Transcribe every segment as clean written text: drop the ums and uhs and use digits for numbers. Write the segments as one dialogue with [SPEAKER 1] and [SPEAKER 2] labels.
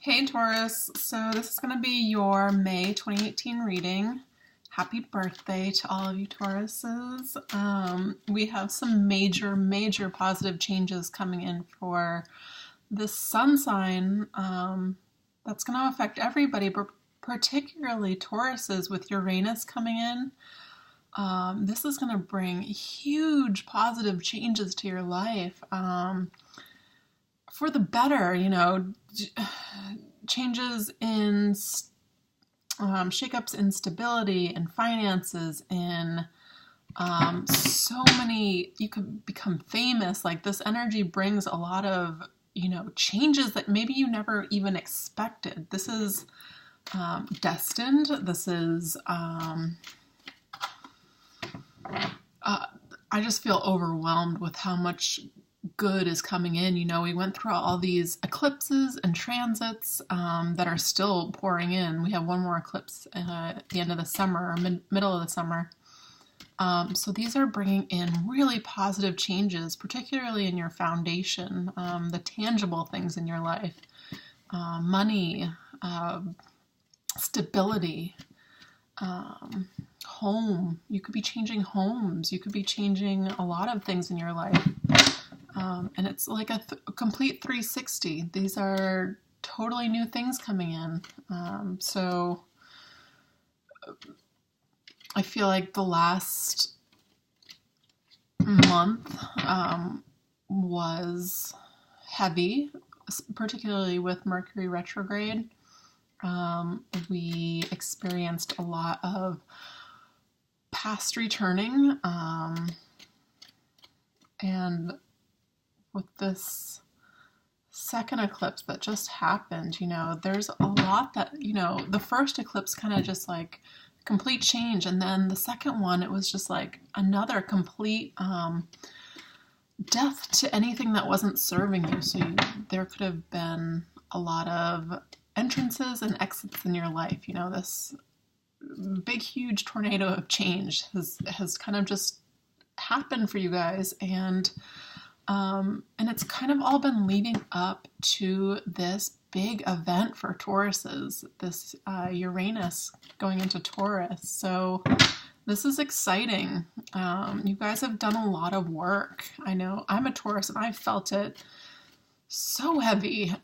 [SPEAKER 1] Hey Taurus, so this is going to be your May 2018 reading. Happy birthday to all of you Tauruses. We have some major positive changes coming in for this sun sign that's going to affect everybody, but particularly Tauruses with Uranus coming in. This is going to bring huge positive changes to your life. For the better, changes in shakeups in stability and finances, in so many, you could become famous. Like, this energy brings a lot of, changes that maybe you never even expected. This is destined. This is, I just feel overwhelmed with how much good is coming in. We went through all these eclipses and transits that are still pouring in. We have one more eclipse at the end of the summer, or middle of the summer. So these are bringing in really positive changes, particularly in your foundation, the tangible things in your life, money, stability, home. You could be changing homes. You could be changing a lot of things in your life. And it's like a complete 360. These are totally new things coming in. So I feel like the last month was heavy, particularly with Mercury retrograde. We experienced a lot of past returning, and with this second eclipse that just happened, there's a lot that, the first eclipse kind of just like complete change, and then the second one, it was just like another complete death to anything that wasn't serving you. So there could have been a lot of entrances and exits in your life. This big, huge tornado of change has kind of just happened for you guys, and it's kind of all been leading up to this big event for Tauruses, this Uranus going into Taurus. So this is exciting. You guys have done a lot of work. I know I'm a Taurus and I felt it so heavy.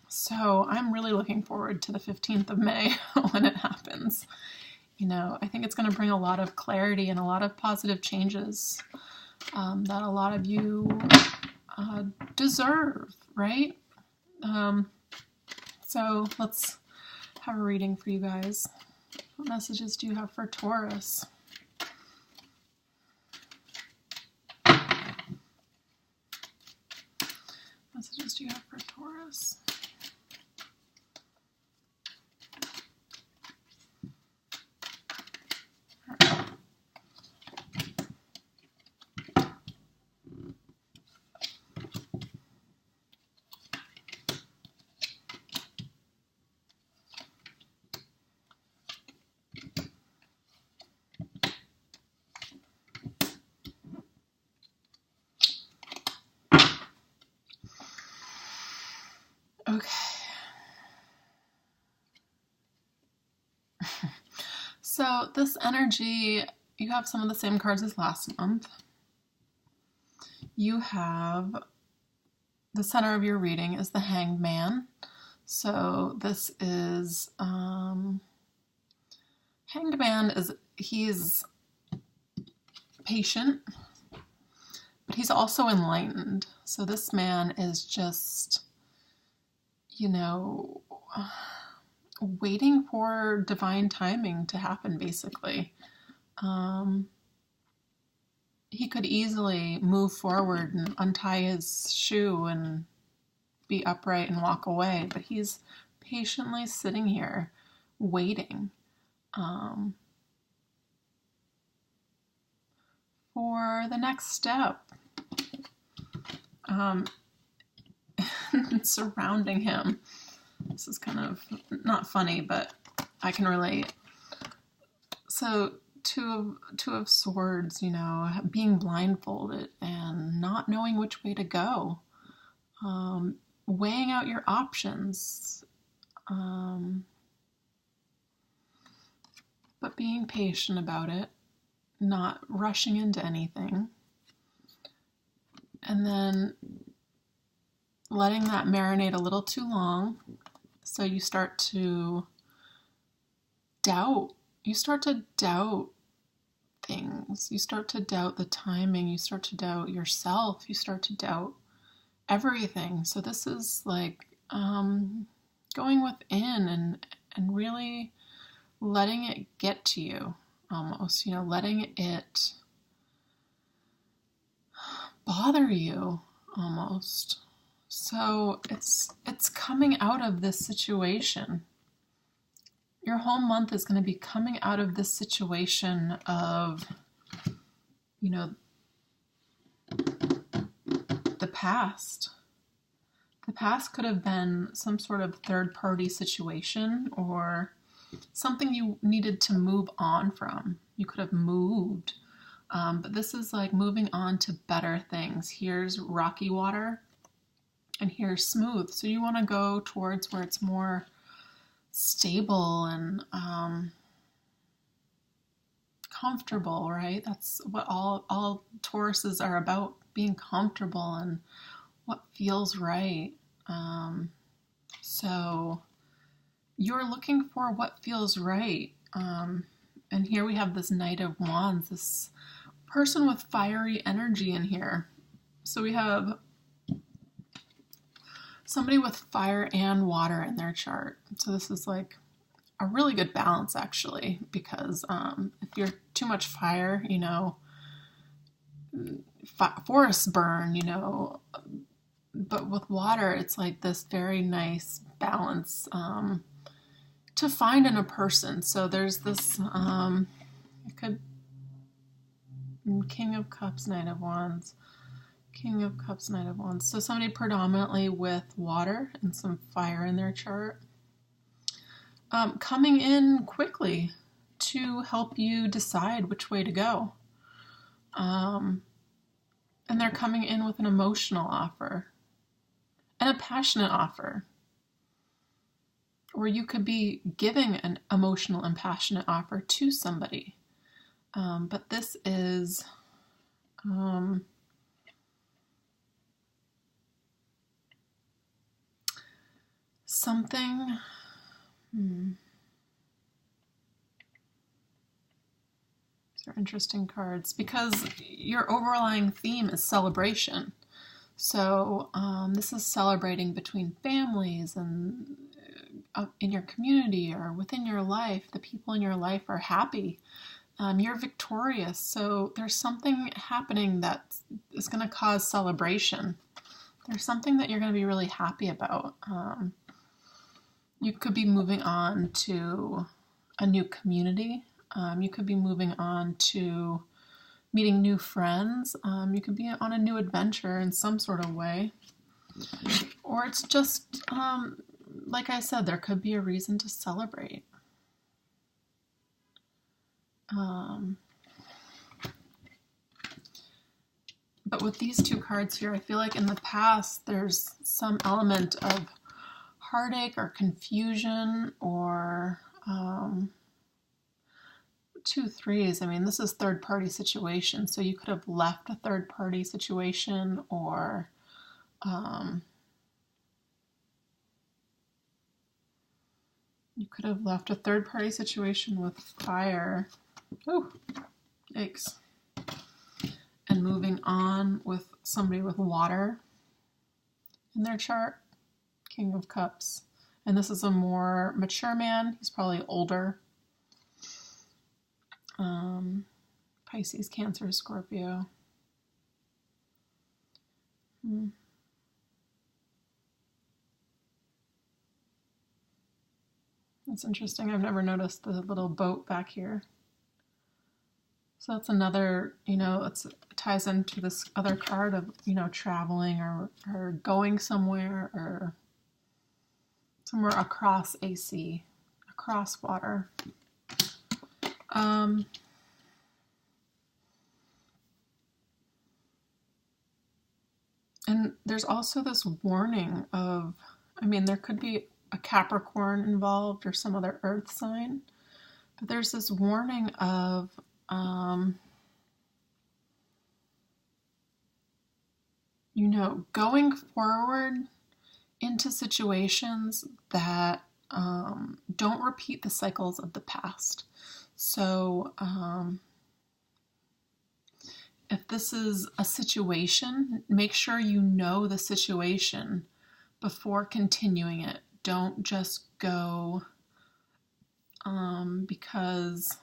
[SPEAKER 1] So I'm really looking forward to the 15th of May when it happens. I think it's going to bring a lot of clarity and a lot of positive changes that a lot of you deserve, right? So let's have a reading for you guys. What messages do you have for Taurus? Messages do you have for Taurus? Okay. So this energy, you have some of the same cards as last month. You have the center of your reading is the Hanged Man. So this is Hanged Man he's patient, but he's also enlightened. So this man is just, waiting for divine timing to happen, basically. He could easily move forward and untie his shoe and be upright and walk away, but he's patiently sitting here waiting for the next step. Surrounding him. This is kind of not funny, but I can relate. So two of swords, being blindfolded and not knowing which way to go. weighing out your options, but being patient about it, not rushing into anything, and then letting that marinate a little too long, so you start to doubt. You start to doubt things. You start to doubt the timing. You start to doubt yourself. You start to doubt everything. So this is like going within and really letting it get to you, almost, letting it bother you almost. So it's coming out of this situation. Your whole month is going to be coming out of this situation of, the past. The past could have been some sort of third-party situation or something you needed to move on from. You could have moved. But this is like moving on to better things. Here's rocky water and here's smooth. So you want to go towards where it's more stable and comfortable, right? That's what all Tauruses are about, being comfortable and what feels right. So you're looking for what feels right. And here we have this Knight of Wands, this person with fiery energy in here. So we have somebody with fire and water in their chart. So this is like a really good balance, actually, because if you're too much fire, forests burn, but with water, it's like this very nice balance to find in a person. So there's this, it could, King of Cups, Knight of Wands. King of Cups, Knight of Wands. So somebody predominantly with water and some fire in their chart. Coming in quickly to help you decide which way to go. And they're coming in with an emotional offer and a passionate offer. Or you could be giving an emotional and passionate offer to somebody. But this is something. These are interesting cards because your overlying theme is celebration. So this is celebrating between families and in your community or within your life. The people in your life are happy. You're victorious. So there's something happening that is going to cause celebration. There's something that you're going to be really happy about. You could be moving on to a new community. You could be moving on to meeting new friends. You could be on a new adventure in some sort of way. Or it's just, like I said, there could be a reason to celebrate. But with these two cards here, I feel like in the past there's some element of heartache or confusion or 2 3s. I mean, this is third-party situation, so you could have left a third-party situation or you could have left a third-party situation with fire. Oh, yikes. And moving on with somebody with water in their chart. King of Cups. And this is a more mature man. He's probably older. Pisces, Cancer, Scorpio. That's interesting. I've never noticed the little boat back here. So that's another, it ties into this other card of, traveling or going somewhere or somewhere across a sea, across water. And there's also this warning of, I mean, there could be a Capricorn involved or some other earth sign, but there's this warning of, going forward into situations that don't repeat the cycles of the past. So, if this is a situation, make sure you know the situation before continuing it. Don't just go because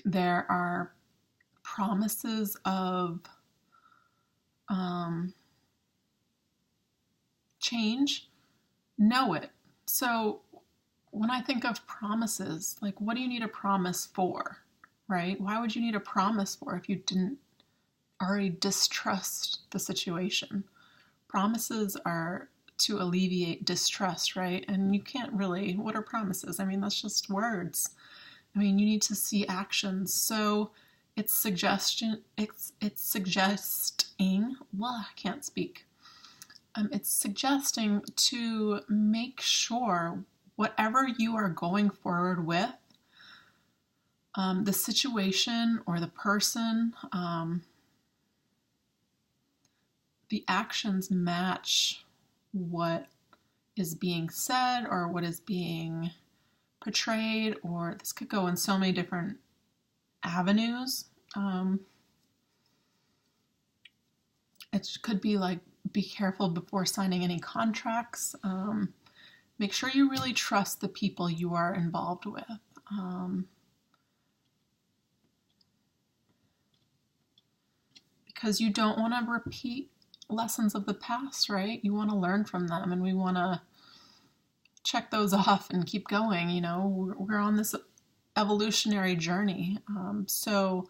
[SPEAKER 1] there are promises of change. Know it. So when I think of promises, like, what do you need a promise for, right? Why would you need a promise for if you didn't already distrust the situation? Promises are to alleviate distrust, right? And you can't really, what are promises? I mean, that's just words. I mean, you need to see actions. So it's suggesting, well, I can't speak. It's suggesting to make sure whatever you are going forward with, the situation or the person, the actions match what is being said or what is being portrayed, or this could go in so many different avenues. It could be like, be careful before signing any contracts. Make sure you really trust the people you are involved with. Because you don't want to repeat lessons of the past, right? You want to learn from them, and we want to check those off and keep going. We're on this evolutionary journey. So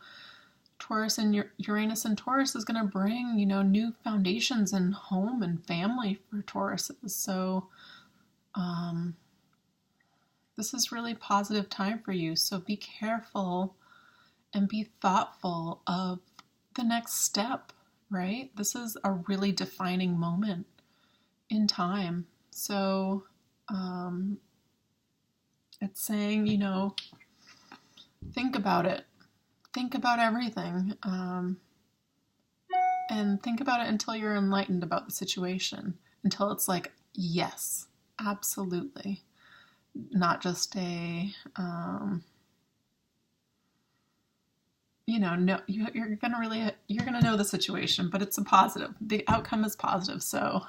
[SPEAKER 1] Taurus and Uranus and Taurus is going to bring, new foundations in home and family for Tauruses. So this is really positive time for you. So be careful and be thoughtful of the next step, right? This is a really defining moment in time. So it's saying, think about it. Think about everything. And think about it until you're enlightened about the situation. Until it's like, yes, absolutely. Not just a, no, you're gonna know the situation, but it's a positive. The outcome is positive. So,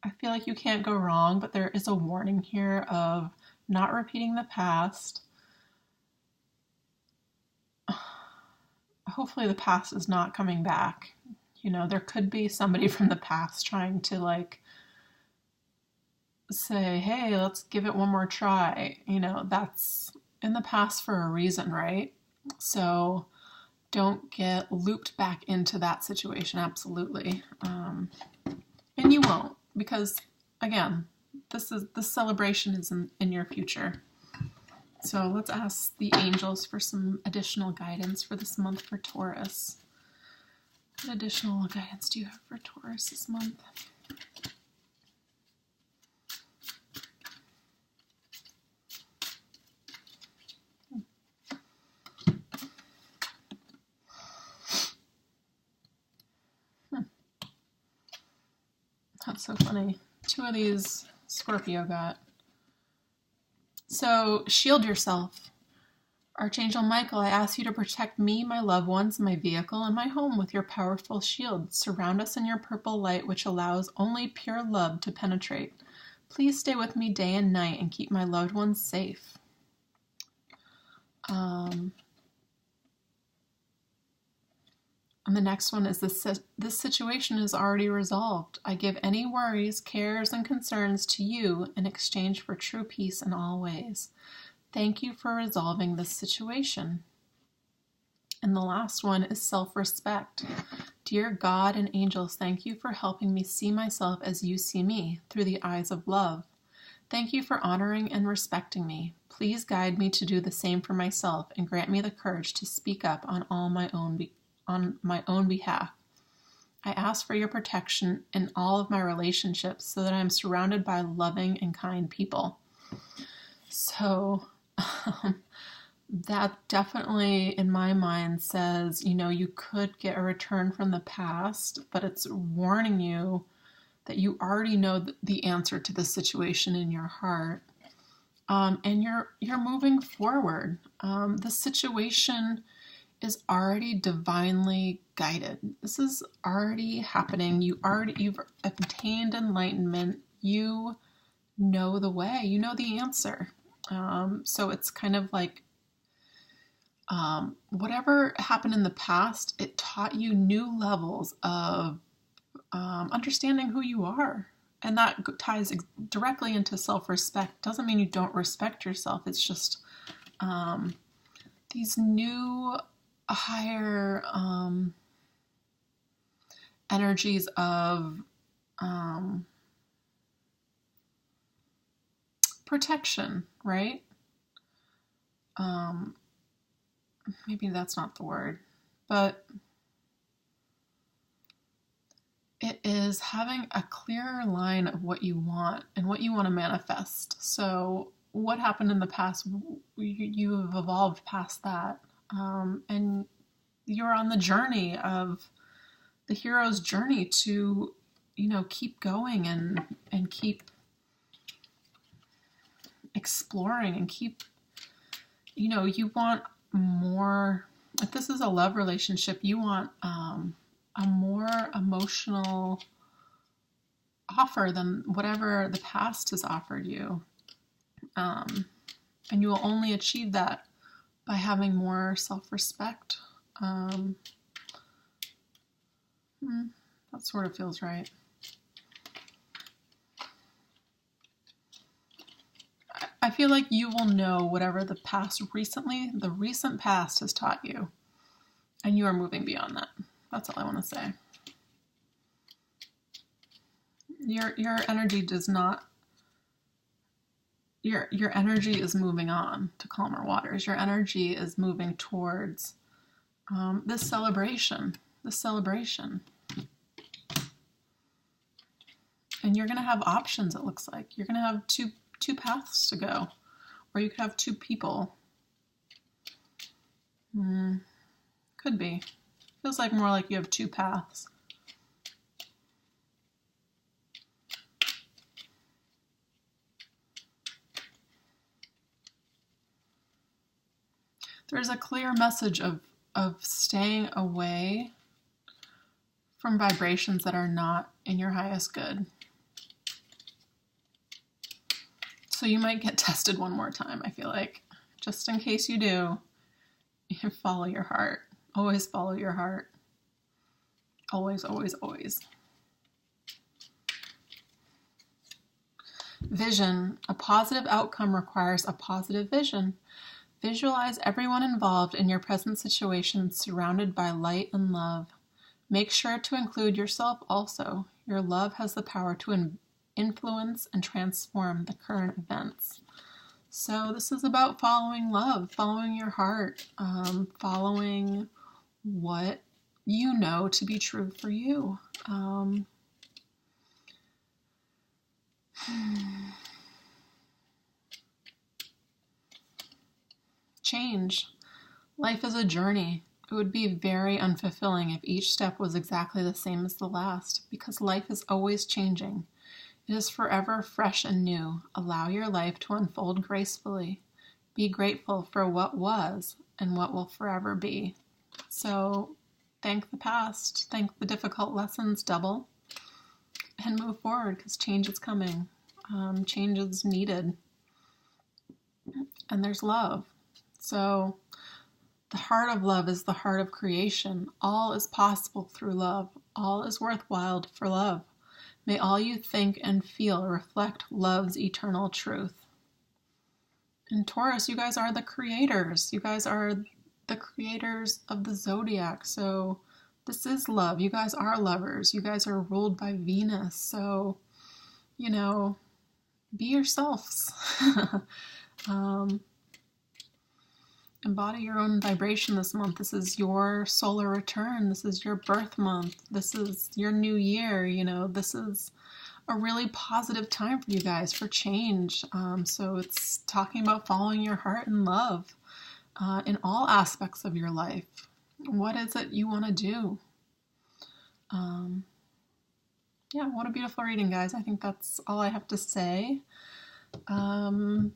[SPEAKER 1] I feel like you can't go wrong, but there is a warning here of not repeating the past. Hopefully the past is not coming back. There could be somebody from the past trying to say, hey, let's give it one more try. That's in the past for a reason, right? So don't get looped back into that situation. Absolutely. And you won't, because again, this celebration is in your future. So let's ask the angels for some additional guidance for this month for Taurus. What additional guidance do you have for Taurus this month? That's so funny. 2 of these Scorpio got. So, shield yourself. Archangel Michael, I ask you to protect me, my loved ones, my vehicle, and my home with your powerful shield. Surround us in your purple light, which allows only pure love to penetrate. Please stay with me day and night and keep my loved ones safe. And the next one is this situation is already resolved. I give any worries, cares, and concerns to you in exchange for true peace in all ways. Thank you for resolving this situation. And the last one is self-respect. Dear God and angels, thank you for helping me see myself as you see me, through the eyes of love. Thank you for honoring and respecting me. Please guide me to do the same for myself and grant me the courage to speak up on my own behalf. I ask for your protection in all of my relationships so that I'm surrounded by loving and kind people. So that definitely, in my mind, says, you could get a return from the past, but it's warning you that you already know the answer to the situation in your heart. And you're moving forward. The situation is already divinely guided. This is already happening. You've obtained enlightenment. You know the way. You know the answer. So it's kind of like whatever happened in the past, it taught you new levels of understanding who you are. And that ties directly into self-respect. Doesn't mean you don't respect yourself. It's just these new, higher energies of protection, right? Maybe that's not the word, but it is having a clearer line of what you want and what you want to manifest. So what happened in the past, you have evolved past that. And you're on the journey of the hero's journey to, keep going and keep exploring and keep, you want more. If this is a love relationship, you want a more emotional offer than whatever the past has offered you. And you will only achieve that by having more self-respect. That sort of feels right. I feel like you will know whatever the recent past has taught you, and you are moving beyond that. That's all I want to say. Your energy does not. Your energy is moving on to calmer waters. Your energy is moving towards this celebration. And you're going to have options, it looks like. You're going to have two paths to go. Or you could have two people. Could be. Feels like more like you have two paths. There's a clear message of staying away from vibrations that are not in your highest good. So you might get tested one more time, I feel like. Just in case you do, you follow your heart. Always follow your heart. Always, always, always. Vision. A positive outcome requires a positive vision. Visualize everyone involved in your present situation surrounded by light and love. Make sure to include yourself also. Your love has the power to influence and transform the current events. So this is about following love, following your heart, following what you know to be true for you. Change. Life is a journey. It would be very unfulfilling if each step was exactly the same as the last, because life is always changing. It is forever fresh and new. Allow your life to unfold gracefully. Be grateful for what was and what will forever be. So thank the past, thank the difficult lessons double, and move forward, because change is coming. Change is needed. And there's love. So the heart of love is the heart of creation. All is possible through love. All is worthwhile for love. May all you think and feel reflect love's eternal truth. And Taurus, you guys are the creators. You guys are the creators of the zodiac. So this is love. You guys are lovers. You guys are ruled by Venus. So, be yourselves. Embody your own vibration this month. This is your solar return. This is your birth month. This is your new year. This is a really positive time for you guys for change. So it's talking about following your heart and love in all aspects of your life. What is it you want to do? Yeah, what a beautiful reading, guys. I think that's all I have to say. So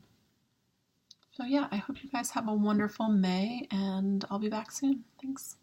[SPEAKER 1] yeah, I hope you guys have a wonderful May, and I'll be back soon. Thanks.